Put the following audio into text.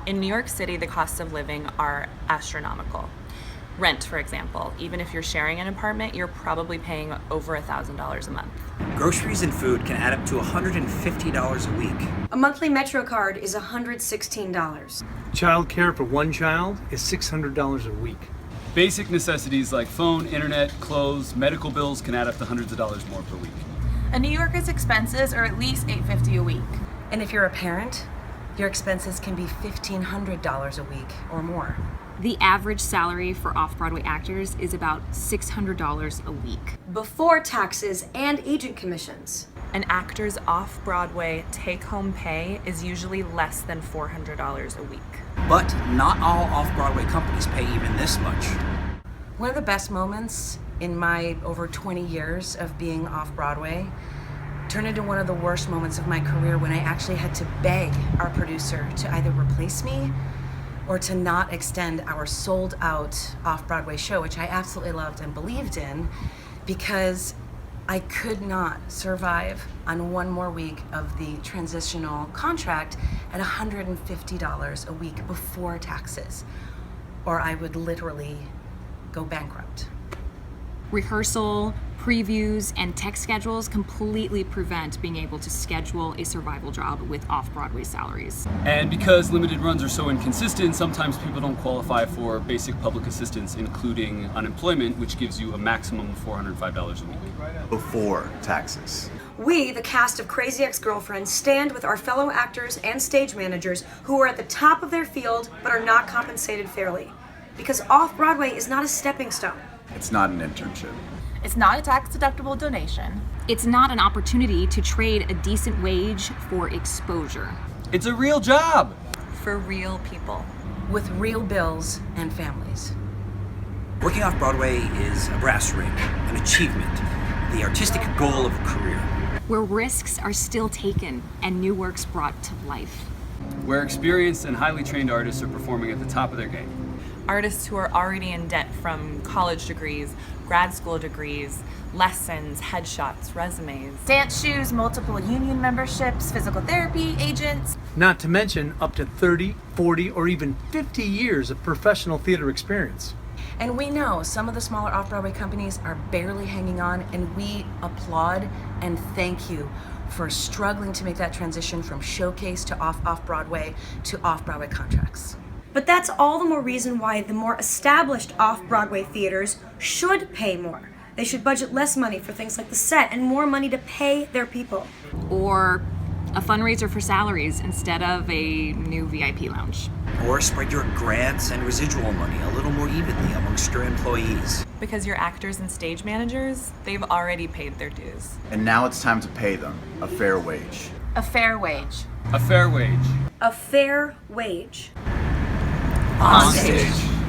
In New York City, the costs of living are astronomical. Rent, for example, even if you're sharing an apartment, you're probably paying over $1,000 a month. Groceries and food can add up to $150 a week. A monthly Metro card is $116. Childcare for one child is $600 a week. Basic necessities like phone, internet, clothes, medical bills can add up to hundreds of dollars more per week. A New Yorker's expenses are at least $850 a week. And if you're a parent, your expenses can be $1,500 a week or more. The average salary for off-Broadway actors is about $600 a week. Before taxes and agent commissions. An actor's off-Broadway take-home pay is usually less than $400 a week. But not all off-Broadway companies pay even this much. One of the best moments in my over 20 years of being off-Broadway turned into one of the worst moments of my career when I actually had to beg our producer to either replace me or to not extend our sold-out off-Broadway show, which I absolutely loved and believed in, because I could not survive on one more week of the transitional contract at $150 a week before taxes, or I would literally go bankrupt. Rehearsal, previews, and tech schedules completely prevent being able to schedule a survival job with off-Broadway salaries. And because limited runs are so inconsistent, sometimes people don't qualify for basic public assistance, including unemployment, which gives you a maximum of $405 a week. Before taxes. We, the cast of Crazy Ex-Girlfriend, stand with our fellow actors and stage managers who are at the top of their field but are not compensated fairly. Because off-Broadway is not a stepping stone. It's not an internship. It's not a tax-deductible donation. It's not an opportunity to trade a decent wage for exposure. It's a real job! For real people. With real bills and families. Working off-Broadway is a brass ring, an achievement, the artistic goal of a career. Where risks are still taken and new works brought to life. Where experienced and highly trained artists are performing at the top of their game. Artists who are already in debt from college degrees, grad school degrees, lessons, headshots, resumes. Dance shoes, multiple union memberships, physical therapy, agents. Not to mention up to 30, 40, or even 50 years of professional theater experience. And we know some of the smaller off-Broadway companies are barely hanging on, and we applaud and thank you for struggling to make that transition from showcase to off-Broadway to off-Broadway contracts. But that's all the more reason why the more established off-Broadway theaters should pay more. They should budget less money for things like the set and more money to pay their people. Or a fundraiser for salaries instead of a new VIP lounge. Or spread your grants and residual money a little more evenly amongst your employees. Because your actors and stage managers, they've already paid their dues. And now it's time to pay them a fair wage. A fair wage. A fair wage. A fair wage. Onstage.